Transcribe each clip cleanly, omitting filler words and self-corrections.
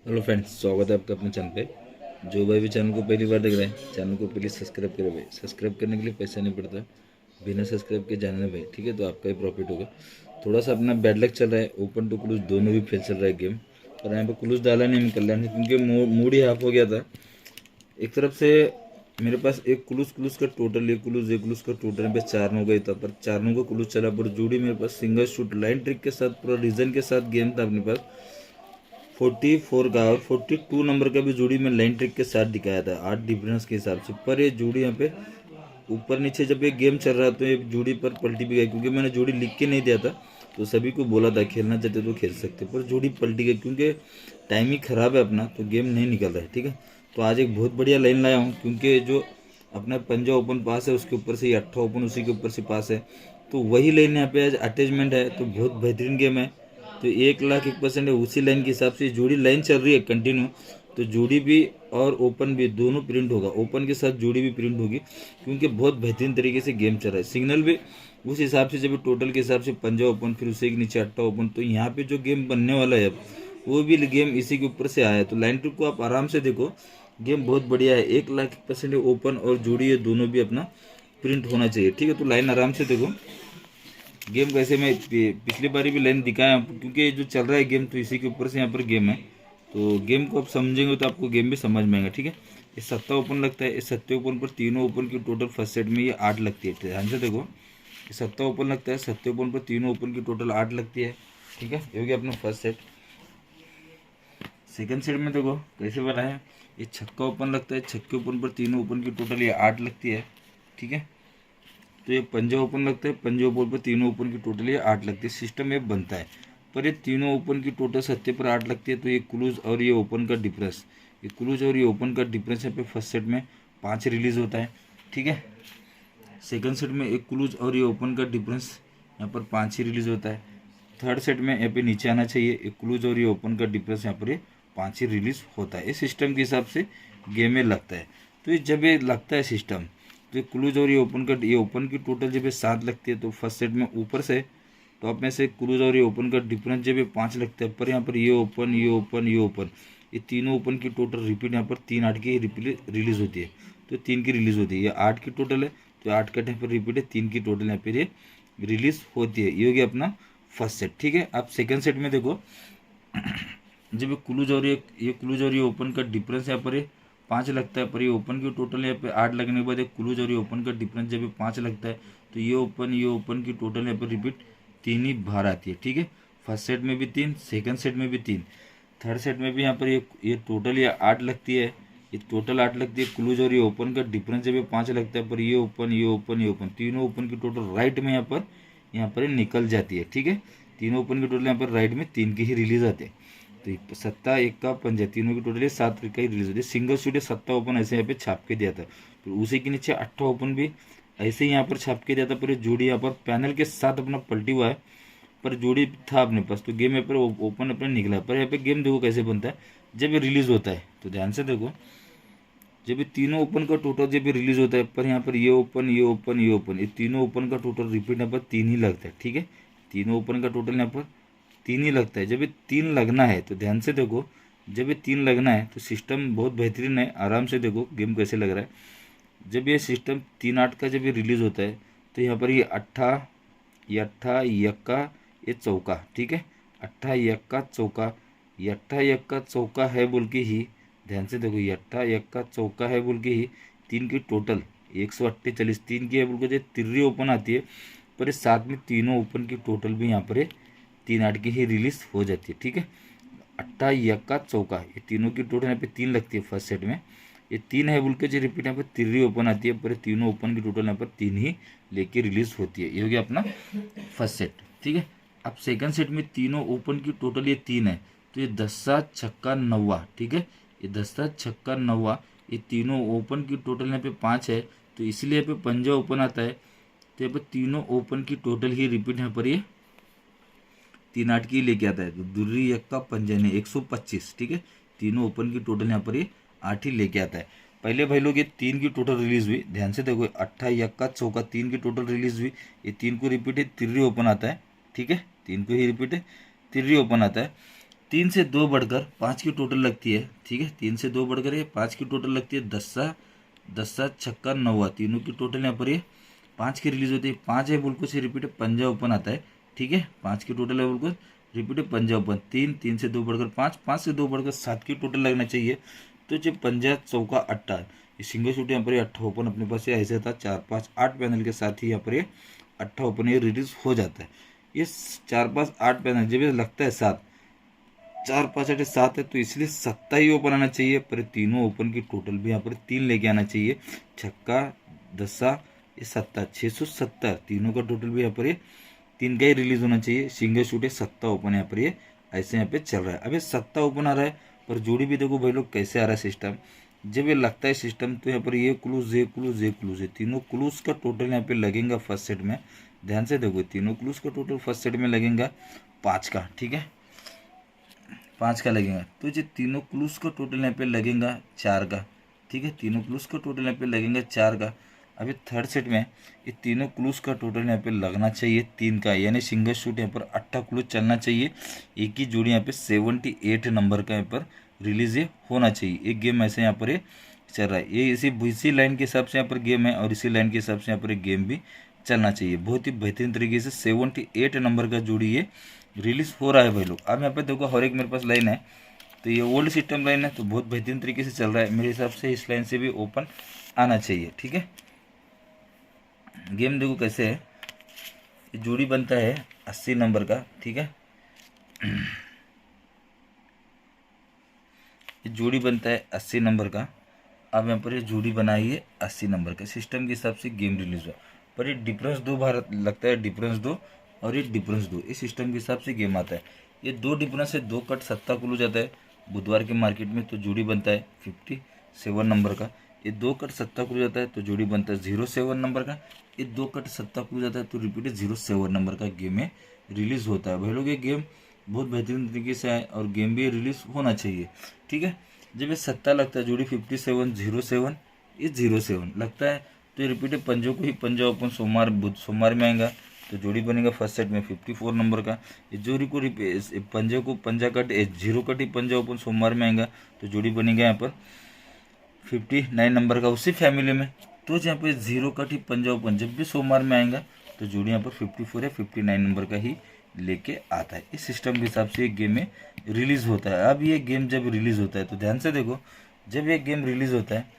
Hello friends, स्वागत है आपका अपने चैनल पे। जो भाई भी चैनल को पहली बार देख रहे हैं, चैनल को प्लीज़ सब्सक्राइब करें भाई। सब्सक्राइब करने के लिए पैसा नहीं पड़ता, बिना सब्सक्राइब के जाना भाई, ठीक है। तो आपका ही प्रॉफिट होगा। थोड़ा सा अपना बैड लक चल रहा है, ओपन टू क्लूज दोनों भी फेल चल रहा है गेम। और यहाँ पे क्लूज डाला नहीं हम कल्याण ने, क्योंकि मूड ही हाफ हो गया था। एक तरफ से मेरे पास एक क्लूज का टोटल, एक क्लूज का टोटल पे 4 हो गई था, पर 4 का क्लूज चला। पर जोड़ी मेरे पास सिंगल शूट लाइन ट्रिक के साथ पूरा रीजन के साथ गेम था अपने पास 44 का। और 42 नंबर का भी जोड़ी में लाइन ट्रिक के साथ दिखाया था 8 डिफरेंस के हिसाब से। पर ये जोड़ी यहाँ पे ऊपर नीचे जब ये गेम चल रहा तो ये जोड़ी पर पलटी भी गई, क्योंकि मैंने जोड़ी लिख के नहीं दिया था। तो सभी को बोला था खेलना चाहते तो खेल सकते, पर जोड़ी पलटी गई क्योंकि टाइम ही खराब है अपना, तो गेम नहीं निकल रहा है, ठीक है। तो आज एक बहुत बढ़िया लाइन लाया हूँ, क्योंकि जो अपना पंजा ओपन पास है उसके ऊपर से अट्ठा ओपन उसी के ऊपर से पास है, तो वही लाइन यहाँ पे आज अटैचमेंट है। तो बहुत बेहतरीन गेम है। तो 1,01,000% है, उसी लाइन के हिसाब से जोड़ी लाइन चल रही है कंटिन्यू। तो जोड़ी भी और ओपन भी दोनों प्रिंट होगा, ओपन के साथ जोड़ी भी प्रिंट होगी, क्योंकि बहुत बेहतरीन तरीके से गेम चल रहा है। सिग्नल भी उस हिसाब से, जब टोटल के हिसाब से पंजा ओपन फिर उसी के नीचे अट्ठा ओपन, तो यहाँ पे जो गेम बनने वाला है अब वो भी गेम इसी के ऊपर से आया है। तो लाइन ट्रिक को आप आराम से देखो, गेम बहुत बढ़िया है। 1,01,000% ओपन और जोड़ी ये दोनों भी अपना प्रिंट होना चाहिए, ठीक है। तो लाइन आराम से देखो, गेम कैसे मैं पिछली बारी भी लाइन दिखाया, क्योंकि ये जो चल रहा है गेम तो इसी के ऊपर से यहाँ पर गेम है। तो गेम को आप समझेंगे तो आपको गेम भी समझ में आएगा, ठीक है। ये 7 ओपन लगता है, इस 7 ओपन पर तीनों ओपन की टोटल फर्स्ट सेट में ये 8 लगती है। ध्यान से देखो, ये 7 ओपन लगता है, 7 ओपन पर तीनों ओपन की टोटल 8 लगती है, ठीक है। ये हो गया अपना फर्स्ट सेट। सेकंड सेट में देखो कैसे बना है, ये छक्का ओपन लगता है, छक्के ओपन पर तीनों ओपन की टोटल ये 8 लगती है, ठीक है। तो ये पंजा ओपन लगता है, पंजे ओपन पर तीनों ओपन की टोटल ये 8 लगती है। सिस्टम ये बनता है, पर ये तीनों ओपन की टोटल 70 पर 8 लगती है। तो ये क्लूज और ये ओपन का डिफरेंस, ये क्लूज और ये ओपन का डिफरेंस यहाँ पे फर्स्ट सेट में 5 रिलीज होता है, ठीक है। सेकंड सेट में एक क्लूज और ये ओपन का डिफरेंस यहाँ पर 5 ही रिलीज होता है। थर्ड सेट में यहाँ पे नीचे आना चाहिए, एक क्लूज और ये ओपन का डिफरेंस यहाँ पर ये 5 ही रिलीज होता है। इस सिस्टम के हिसाब से गेम में लगता है। तो ये जब ये लगता है सिस्टम, तो ये क्लूज और ये ओपन की टोटल जब ये 7 लगती है, तो फर्स्ट सेट में ऊपर से टॉप में से क्लूज और ये ओपन का डिफरेंस जब ये 5 लगता है, पर यहाँ पर ये ओपन ये ओपन ये ओपन, ये तीनों ओपन की टोटल रिपीट यहाँ पर 3 8 की रिलीज होती है। तो 3 की रिलीज होती है, ये 8 की टोटल है, तो 8 का यहाँ पर रिपीट है, 3 की टोटल यहाँ पर ये रिलीज होती है। ये हो गया अपना फर्स्ट सेट, ठीक है। आप सेकंड सेट में देखो, जब ये क्लूज और ये ओपन का डिफरेंस यहाँ पर ये 5 लगता है, पर ये ओपन की टोटल यहाँ पे 8 लगने के बाद एक क्लूज और ये ओपन का डिफरेंस जब ये 5 लगता है, तो ये ओपन की टोटल यहाँ पर रिपीट 3 ही बाहर आती है, ठीक है। फर्स्ट सेट में भी 3, सेकंड सेट में भी 3, थर्ड सेट में भी यहाँ पर ये टोटल ये 8 लगती है, ये टोटल 8 लगती है। क्लूज और ये ओपन का डिफरेंस जब ये 5 लगता है, पर ये ओपन ये ओपन ये ओपन, तीनों ओपन की टोटल राइट में यहाँ पर निकल जाती है, ठीक है। तीनों ओपन की टोटल यहाँ पर राइट में 3 की ही रिलीज आते हैं। तो 7 1 का पंजा, तीनों की टोटल 7 का ही रिलीज होती है। सिंगल शूट 7 ओपन ऐसे यहाँ पे छाप के दिया था, फिर उसी के नीचे 8 ओपन भी ऐसे ही यहाँ पर छाप के दिया था। पर जोड़ी यहाँ पर पैनल के साथ अपना पलटी हुआ है, पर जोड़ी था अपने पास, तो गेम यहाँ पर ओपन अपने निकला। पर यहाँ पे गेम देखो कैसे बनता है जब ये रिलीज होता है। तो ध्यान से देखो, जब ये तीनों ओपन का टोटल जब ये रिलीज होता है, पर यहाँ पर ये ओपन ये ओपन ये ओपन, ये तीनों ओपन का टोटल रिपीट यहाँ पर 3 ही लगता है, ठीक है। तीनों ओपन का टोटल यहाँ पर 3 ही लगता है। जब ये 3 लगना है, तो ध्यान से देखो, जब ये 3 लगना है तो सिस्टम बहुत बेहतरीन है। आराम से देखो गेम कैसे लग रहा है। जब ये सिस्टम 3 8 का जब ये रिलीज होता है, तो यहाँ पर ये अट्ठा यक्का ये चौका, ठीक है। अट्ठा यक्का चौका, ये अट्ठा यक्का चौका है बोल के ही, ध्यान से देखो, ये अट्ठा यक्का चौका है बोल के ही 3 की टोटल 148, 3 की है बोल के जो तिर्री ओपन आती है, पर इस साथ में तीनों ओपन की टोटल भी यहाँ पर 3 8 की ही रिलीज हो जाती है, ठीक है। अट्ठा यक्का चौका, ये तीनों की टोटल यहाँ पे 3 लगती है फर्स्ट सेट में, ये 3 है बोल के जो रिपीट यहाँ पर तिर्री ओपन आती है, पर तीनों ओपन की टोटल यहाँ पर 3 ही लेके रिलीज होती है। ये हो गया अपना फर्स्ट सेट, ठीक है। अब सेकंड सेट में तीनों ओपन की टोटल ये 3 है, तो ये 10 छक्का 9, ठीक है। ये 10 छक्का 9, ये तीनों ओपन की टोटल यहाँ पे 5 है, तो इसलिए यहाँ पे पंजा ओपन आता है। तो यहाँ पर तीनों ओपन की टोटल ही रिपीट यहाँ पर ये 3 8 की लेके आता है, तो दुर्री यक्का पंजाने 125, ठीक है। तीनों ओपन की टोटल यहाँ पर ये 8 ही लेके आता है। पहले भाई लोग ये 3 की टोटल रिलीज हुई, ध्यान से देखो, अट्ठा यक्का चौका 3 की टोटल रिलीज हुई, ये 3 को रिपीट है, तिर्री ओपन आता है, ठीक है। 3 को ही रिपीट है, तिर्री ओपन आता है। 3 से 2 बढ़कर 5 की टोटल लगती है, ठीक है। 3 से 2 बढ़कर ये 5 की टोटल लगती है। 10 छक्का 9 तीनों की टोटल यहाँ पर ये 5 की रिलीज होती है। 5 है बिल्कुल से रिपीट पंजा ओपन आता है, ठीक है। 5 की टोटल है बिल्कुल रिपीट पंजा ओपन। 3 से 2 बढ़कर 5 से 2 बढ़कर 7 की टोटल लगना चाहिए। तो जो पंजा चौका अट्ठा, ये सिंगल शूट यहाँ पर ये अट्ठा ओपन अपने पास ये ऐसे था 4 5 8 पैनल के साथ ही यहाँ पर ये अट्ठा ओपन ये रिलीज हो जाता है। ये 4 5 8 पैनल जब ये लगता है 7 4 5 8 7 है तो इसलिए 7 ही ओपन आना चाहिए। पर तीनों ओपन की टोटल भी यहाँ पर 3 लेके आना चाहिए। छक्का 10 ये 7 670 तीनों का टोटल भी यहाँ पर ये 3 का ही रिलीज होना चाहिए। सिंगल शूट है 7 ओपन यहाँ पर ये ऐसे यहाँ पे चल रहा है। अब ये 7 ओपन आ रहा है पर जोड़ी भी देखो भाई लोग कैसे आ रहा है सिस्टम। जब ये लगता है सिस्टम तो यहाँ पर ये क्लूज ये तीनों क्लूज का टोटल यहाँ पे लगेगा फर्स्ट सेट में। ध्यान से देखो तीनों क्लूज का टोटल फर्स्ट सेट में लगेगा 5 का, ठीक है 5 का लगेगा। तो ये तीनों क्लूज का टोटल यहाँ पे लगेगा 4 का, ठीक है। तीनों क्लूज का टोटल यहाँ पे लगेगा 4 का। अभी थर्ड सेट में ये तीनों क्लूज का टोटल यहाँ पे लगना चाहिए 3 का, यानी सिंगल शूट यहाँ पर 8 क्लूज चलना चाहिए। एक ही जोड़ी यहाँ पे 78 नंबर का यहाँ पर रिलीज ये होना चाहिए। एक गेम ऐसे यहाँ पर ये चल रहा है। ये इसी लाइन के हिसाब से यहाँ पर गेम है और इसी लाइन के हिसाब से यहाँ पर एक गेम भी चलना चाहिए। बहुत ही बेहतरीन तरीके से 78 नंबर का जोड़ी ये रिलीज हो रहा है भाई लोग। अब यहाँ पे देखो हर एक मेरे पास लाइन है तो ये ओल्ड सिस्टम लाइन है तो बहुत बेहतरीन तरीके से चल रहा है। मेरे हिसाब से इस लाइन से भी ओपन आना चाहिए, ठीक है। गेम देखो कैसे है। ये जोड़ी बनता है 80 नंबर का, ठीक है। ये जोड़ी बनता है 80 नंबर का। अब यहाँ पर ये जोड़ी बनाई है 80 नंबर का। सिस्टम के हिसाब से गेम रिलीज हुआ पर ये डिफरेंस 2 बार लगता है, डिफरेंस 2 और ये डिफरेंस 2 इस सिस्टम के हिसाब से गेम आता है। ये 2 डिफरेंस है 2 कट 7 कुल हो जाता है बुधवार के मार्केट में। तो जोड़ी बनता है 57 नंबर का। ये 2 कट 7 कुल हो जाता है तो जोड़ी बनता है 07 नंबर का। ये 2 कट 7 कुल हो जाता है तो रिपीट 07 नंबर का गेम में रिलीज होता है। भाई लोग ये गेम बहुत बेहतरीन तरीके से है और गेम भी रिलीज होना चाहिए, ठीक है। जब ये 7 लगता है जोड़ी 57 07 ये 07 लगता है तो ये रिपीट पंजों को ही पंजा ओपन सोमवार में आएगा तो जोड़ी बनेगा फर्स्ट सेट में 54 नंबर का। ये जोड़ी को पंजे को पंजा कट 0 कट ही पंजा ओपन सोमवार में आएगा तो जोड़ी बनेगा यहाँ पर 59 नंबर का उसी फैमिली में। तो यहाँ पे 0 कट ही पंजा ओपन जब भी सोमवार में आएगा तो जोड़ी यहाँ पर 54 या 59 नंबर का ही लेके आता है। इस सिस्टम के हिसाब से एक गेम में रिलीज होता है। अब ये गेम जब रिलीज होता है तो ध्यान से देखो, जब ये गेम रिलीज होता है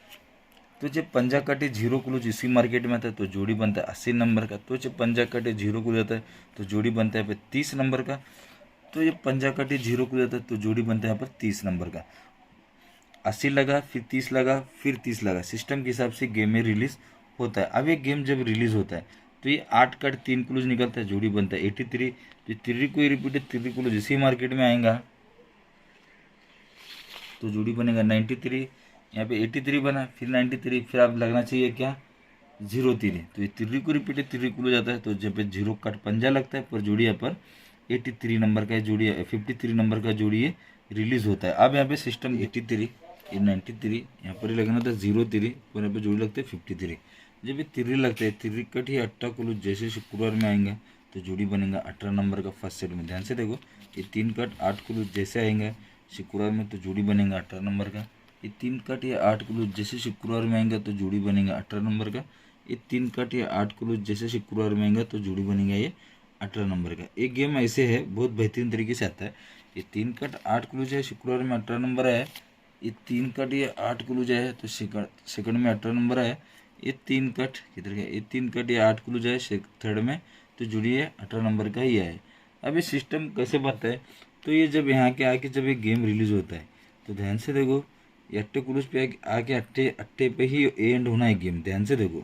तो जब पंजा कटे 0 क्लूज इसी मार्केट में आता है तो जोड़ी बनता है 80 नंबर का। तो जब पंजा कटे 0 क्लूज आता है तो जोड़ी बनता है 30 नंबर का। तो ये पंजा कटे 0 क्लूज आता है तो जोड़ी बनता है यहाँ पर 30 नंबर का। 80 लगा फिर 30 लगा फिर 30 लगा, सिस्टम के हिसाब से गेम में रिलीज होता है। अब ये गेम जब रिलीज होता है तो ये 8 कट 3 क्लूज निकलता है, जोड़ी बनता है 83। तो 3 को ही रिपीट 3 क्लूज इसी मार्केट में आएगा तो जोड़ी बनेगा 93। यहाँ पे 83 बना फिर 93 फिर आप लगना चाहिए क्या 03। तो ये 3 को रिपीट 3 क्लूज जाता है तो जब पे 0 कट पंजा लगता है पर जोड़ी यहाँ पर 83 नंबर का जोड़ी 53 नंबर का जोड़ी ये रिलीज होता है। अब यहाँ पे सिस्टम 83 ये 93 यहाँ पर लगना था 03 पर यहाँ पे जोड़ी लगता है 53। जब ये 3 लगता है 3 कट ही 8 क्लूज जैसे शुक्रवार में आएंगे तो जोड़ी बनेगा 18 नंबर का फर्स्ट सेट में। ध्यान से देखो ये 3 कट 8 क्लूज जैसे आएंगे शुक्रवार में तो जोड़ी बनेगा 18 नंबर का। ये 3 कट या 8 क्लूज जैसे शुक्रवार में आएंगे तो जोड़ी बनेगा 18 नंबर का। ये 3 कट या 8 क्लूज जैसे शुक्रवार में आएंगे तो जोड़ी बनेगा ये 18 नंबर का। एक गेम ऐसे है बहुत बेहतरीन तरीके से आता है। ये 3 कट 8 क्लूज है शुक्रवार में 18 नंबर है। ये 3 कट या 8 क्लूज है तो सेकंड में 18 नंबर है। ये 3 कट किधर गया, ये 3 कट या 8 क्लूज है थर्ड में तो जोड़ी है 18 नंबर का ही है। अब ये सिस्टम कैसे बनता है तो ये जब यहाँ के आके जब ये गेम रिलीज होता है तो ध्यान से देखो ये 8 क्लूज पे आके अट्टे पे ही एंड होना है गेम। ध्यान से देखो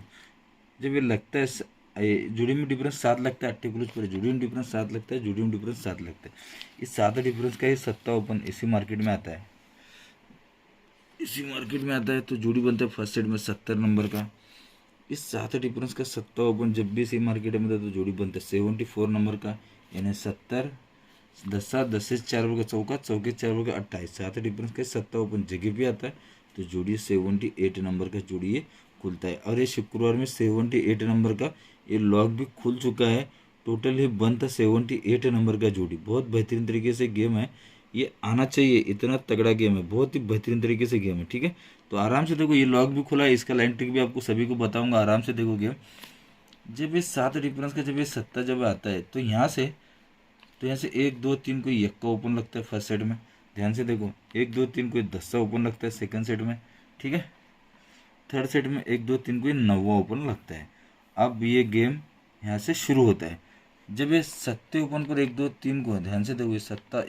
जब ये लगता है जोड़ी में डिफरेंस 7 लगता है 8 क्लूज पर, जोड़ी में डिफरेंस 7 लगता है, जोड़ी में डिफरेंस 7 लगता है। इस 7 डिफरेंस का ये 7 ओपन इसी मार्केट में आता है, इसी मार्केट में आता है तो जोड़ी बनता है फर्स्ट सेट में 70 नंबर का। इस 7 डिफरेंस का 7 ओपन जब भी इसी मार्केट में था तो जोड़ी बनता है 74 नंबर का, यानी 70 10 10 से 4 वर्ग चौका चौके 4 वर्ग 28 7 डिफरेंस का 7 ओपन जगह भी आता है तो जोड़ी 78 नंबर का जोड़ी ये खुलता है। और ये शुक्रवार में 78 नंबर का ये लॉक भी खुल चुका है। टोटल ही बनता 78 नंबर का जोड़ी। बहुत बेहतरीन तरीके से गेम है। ये आना चाहिए, इतना तगड़ा गेम है, बहुत ही बेहतरीन तरीके से गेम है। ठीक है, तो आराम से देखो, ये लॉक भी खुला है, इसका लाइन ट्रिक भी आपको सभी को बताऊंगा, आराम से देखो गेम। जब ये 7 डिफरेंस का जब ये सत्ता जब आता है तो यहाँ से 1 2 3 कोई यक्का ओपन लगता है फर्स्ट सेट में, ध्यान से देखो 1 2 3 कोई 10सा ओपन लगता है सेकंड सेट में। ठीक है, थर्ड सेट में 1 2 3 कोई 9वां ओपन लगता है। अब ये गेम यहाँ से शुरू होता है। जब ये सत्ते ओपन पर 1 2 3 को, ध्यान से देखो, ये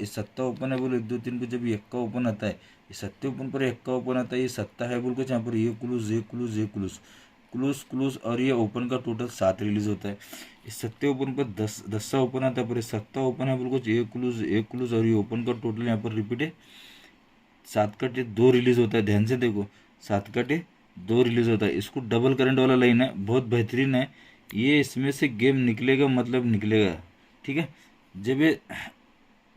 सत्ता ओपन है बोलो 1 2 3 को, जब ये यक्का ओपन आता है, ये सत्ते ओपन पर यक्का ओपन आता है, ये सत्ता है बोल को, जहाँ पर ये क्लूज ये क्लूज ये क्लूज क्लूज क्लूज और ये ओपन का टोटल 7 रिलीज होता है। इस सत्ते ओपन पर 10सा ओपन आता है, पर ये सत्ता ओपन है बोल को, एक क्लूज और ये ओपन का टोटल यहाँ पर रिपीट है 7 कटे 2 रिलीज होता है। ध्यान से देखो 7 कटे 2 रिलीज होता है। इसको डबल करंट वाला लाइन है, बहुत बेहतरीन है ये, इसमें से गेम निकलेगा मतलब निकलेगा। ठीक है, जब ये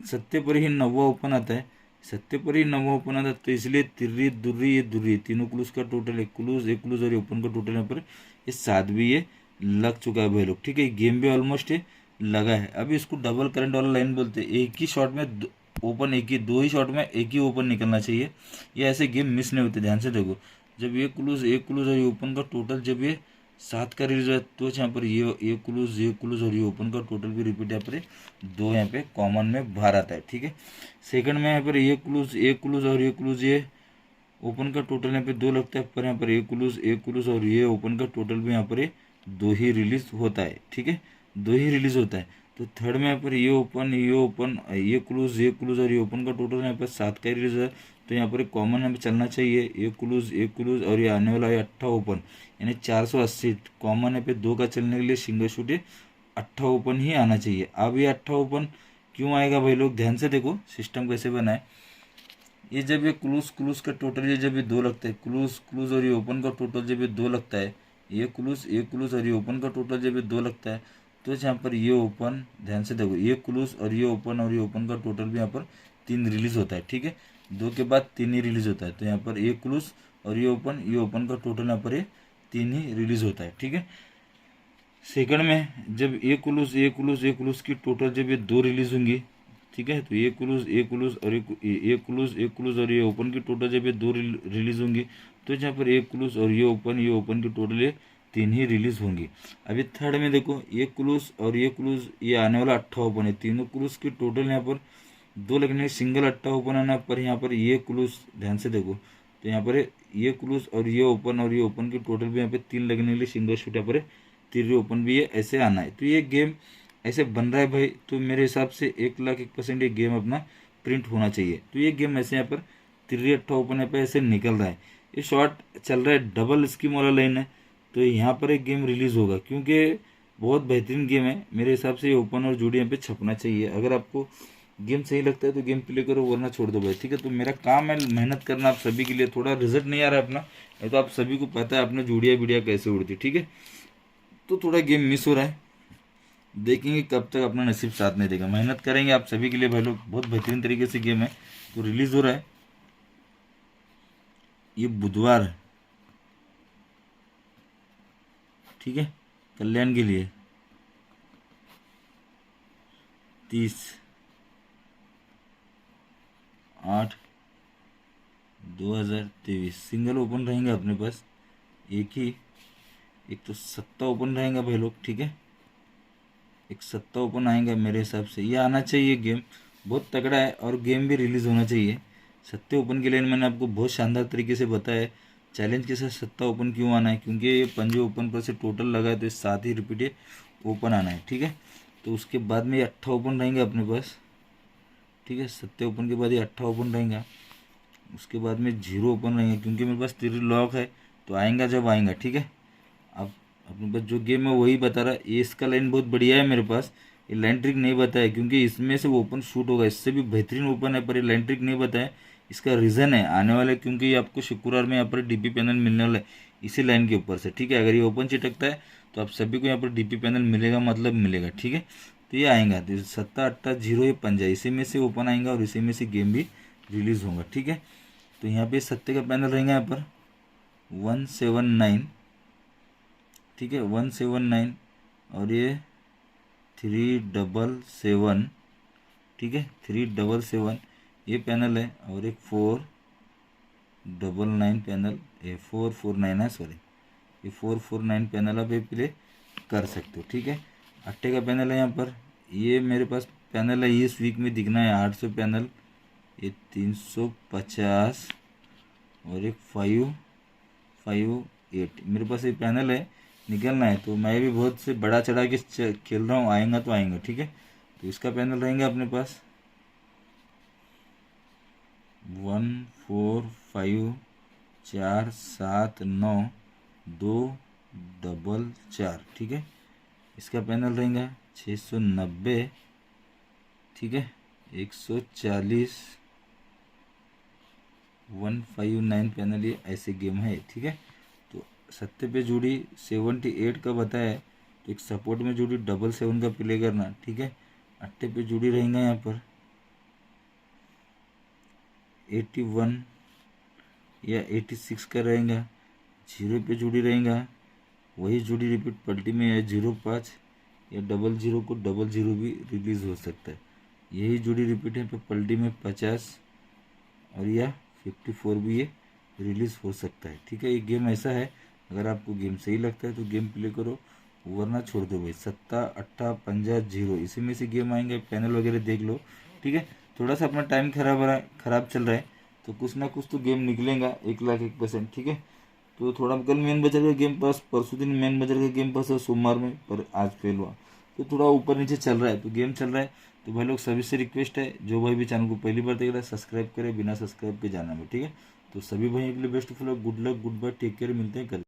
सत्ते पर ही 9वां ओपन आता है, सत्ते पर ही 9वां ओपन आता है, तो इसलिए तिर्री दुर्री ये दुर्री तीनों क्लूज का टोटल एक क्लूज और ये ओपन का टोटल यहाँ पर ये 7 भी ये लग चुका है भाई लोग। ठीक है, गेम भी ऑलमोस्ट ये लगा है। अभी इसको डबल करंट वाला लाइन बोलते हैं, एक ही शॉट में ओपन, एक ही 2 ही शॉट में एक ही ओपन निकलना चाहिए, ये ऐसे गेम मिस नहीं होते। ध्यान से देखो, जब ये क्लूज और ये ओपन का टोटल जब ये 7 का रिलीज है, तो यहाँ पर ये क्लूज और ये ओपन का टोटल भी रिपीट यहाँ पर 2 यहाँ पे कॉमन में बाहर आता है। ठीक है, सेकंड में यहाँ पर ये क्लूज और ये ओपन का टोटल यहाँ पे 2 लगता है, पर यहाँ पर एक क्लूज और ये ओपन का टोटल भी यहाँ पर 2 ही रिलीज होता है। ठीक है, 2 ही रिलीज होता है। तो थर्ड में यहाँ पर ये ओपन ये क्लूज और ये ओपन का टोटल यहाँ पर 7 का रिलीज है, तो यहाँ पर कॉमन यहाँ पे चलना चाहिए एक क्लूज और ये आने वाला है 8 ओपन, यानी 480 कॉमन है पे 2 का चलने के लिए सिंगल शूट ये 8 ओपन ही आना चाहिए। अब ये 8 ओपन क्यों आएगा भाई लोग, ध्यान से देखो सिस्टम कैसे बना है। ये जब ये क्लूज का टोटल ये जब ये 2 लगता है, क्लूज और ये ओपन का टोटल जब ये 2 लगता है, ये क्लूज और ये ओपन का टोटल जब ये 2 लगता है, तो यहाँ पर ये ओपन, ध्यान से देखो, ये क्लूज और ये ओपन का टोटल भी यहाँ पर 3 रिलीज होता है। ठीक है, 2 के बाद 3 ही रिलीज होता है, तो यहाँ पर ये क्लूज और ये ओपन का टोटल यहाँ पर ये 3 ही रिलीज होता है। ठीक है, सेकंड में जब ये क्लूज की टोटल जब ये 2 रिलीज होंगी, ठीक है, तो ये क्लूज और ये ओपन की टोटल जब ये 2 रिलीज होंगी, तो यहाँ पर एक क्लूज और ये ओपन की टोटल ये 3 ही रिलीज होंगी। अभी थर्ड में देखो, ये क्लूज और ये आने वाला 8 ओपन है, तीनों क्लूज की टोटल यहाँ पर 2 लगने सिंगल 8 ओपन आना, पर यहाँ पर ये क्लूज, ध्यान से देखो, तो यहाँ पर ये क्लूज और ये ओपन की टोटल भी यहाँ पे 3 लगने के लिए सिंगल शूट यहाँ पर 3 ओपन भी ये ऐसे आना है। तो ये गेम ऐसे बन रहा है भाई, तो मेरे हिसाब से 1,01,000% ये गेम अपना प्रिंट होना चाहिए। तो ये गेम ऐसे यहाँ पर 3 ओपन यहाँ पे ऐसे निकल रहा है, ये शॉर्ट चल रहा है, डबल स्कीम वाला लाइन है, तो यहाँ पर एक गेम रिलीज होगा, क्योंकि बहुत बेहतरीन गेम है। मेरे हिसाब से ये ओपन और जोड़ी यहाँ पे छपना चाहिए। अगर आपको गेम सही लगता है तो गेम प्ले करो, वरना छोड़ दो भाई। ठीक है, तो मेरा काम है मेहनत करना आप सभी के लिए, थोड़ा रिजल्ट नहीं आ रहा है अपना, नहीं तो आप सभी को पता है अपने जोड़िया बिड़िया कैसे उड़ती। ठीक है, तो थोड़ा गेम मिस हो रहा है, देखेंगे कब तक अपना नसीब साथ नहीं देगा, मेहनत करेंगे आप सभी के लिए भाई लोग। बहुत बेहतरीन तरीके से गेम है, तो रिलीज हो रहा है ये बुधवार, ठीक है, कल्याण के लिए 30/8/2023 सिंगल ओपन रहेंगे अपने पास, एक तो सत्ता ओपन रहेगा भाई लोग। ठीक है, एक सत्ता ओपन आएगा, मेरे हिसाब से ये आना चाहिए गेम, बहुत तगड़ा है, और गेम भी रिलीज होना चाहिए। सत्ते ओपन के लिए मैंने आपको बहुत शानदार तरीके से बताया है चैलेंज के साथ सत्ता ओपन क्यों आना है, क्योंकि ये पंजे ओपन पर से टोटल लगा है, तो ये 7 ही रिपीट ओपन आना है। ठीक है, तो उसके बाद में ये 8 ओपन रहेंगे अपने पास। ठीक है, सत्ते ओपन के बाद ये 8 ओपन रहेगा, उसके बाद में 0 ओपन रहेंगे, क्योंकि मेरे पास 3 लॉक है, तो आएगा जब आएगा। ठीक है, अब अपने पास जो गेम है वही बता रहा है, ये इसका लाइन बहुत बढ़िया है मेरे पास, ये लाइन ट्रिक नहीं बताया, क्योंकि इसमें से ओपन शूट होगा, इससे भी बेहतरीन ओपन है, पर ये लाइन ट्रिक नहीं बताया। इसका रीज़न है आने वाले, क्योंकि ये आपको शुक्रवार में यहाँ पर डीपी पैनल मिलने वाला है इसी लाइन के ऊपर से। ठीक है, अगर ये ओपन चिटकता है तो आप सभी को यहाँ पर डीपी पैनल मिलेगा, मतलब मिलेगा। ठीक है, तो ये आएगा, तो 7/8/0 ये पंजा, इसी में से ओपन आएगा और इसी में से गेम भी रिलीज होगा। ठीक है, तो यहाँ पे सत्ते का पैनल रहेगा यहाँ पर 179, ठीक है, 179 और ये 377, ठीक है, 377, ये पैनल है, और एक 499 पैनल, ये 449 है, सॉरी, ये 449 पैनल आप ये प्ले कर सकते हो। ठीक है, 8 का पैनल है यहाँ पर। ये मेरे पास पैनल है, इस वीक में दिखना है 800 पैनल, ये 350 और एक 558 मेरे पास ये पैनल है, निकलना है। तो मैं भी बहुत से बड़ा चढ़ा के खेल रहा हूँ, आएगा तो आएगा। ठीक है, तो इसका पैनल रहेंगे अपने पास 1 4 5 4 7 9 2 4। ठीक है, इसका पैनल रहेगा 690। ठीक है, 140 159 पैनल, ये ऐसे गेम है। ठीक है, तो 70 पे जोड़ी 78 का बताया, तो एक सपोर्ट में जोड़ी 77 का प्ले करना। ठीक है, 8 पे जोड़ी रहेगा यहाँ पर 81 या 86 का रहेगा। 0 पे जोड़ी रहेगा, वही जोड़ी रिपीट पलटी में है 05 या 00 को 00 भी रिलीज हो सकता है। यही जोड़ी रिपीट है पे पलटी में 50 और या 54 भी ये रिलीज हो सकता है। ठीक है, ये गेम ऐसा है, अगर आपको गेम सही लगता है तो गेम प्ले करो, वरना छोड़ दो भाई। 7 8 50 0 इसी में से गेम आएंगे, पैनल वगैरह देख लो। ठीक है, थोड़ा सा अपना टाइम खराब चल रहा है, तो कुछ ना कुछ तो गेम निकलेगा 1,01,000%। ठीक है, तो थोड़ा कल मेन बाजार का गेम पास, परसों दिन मेन बाजार का गेम पास है सोमवार में, पर आज फेल हुआ, तो थोड़ा ऊपर नीचे चल रहा है, तो गेम चल रहा है। तो भाई लोग सभी से रिक्वेस्ट है, जो भाई भी चैनल को पहली बार देख रहा है सब्सक्राइब करे, बिना सब्सक्राइब के जाना में। ठीक है, तो सभी भाई के लिए best of luck, good luck, good bye, take care, मिलते हैं कल।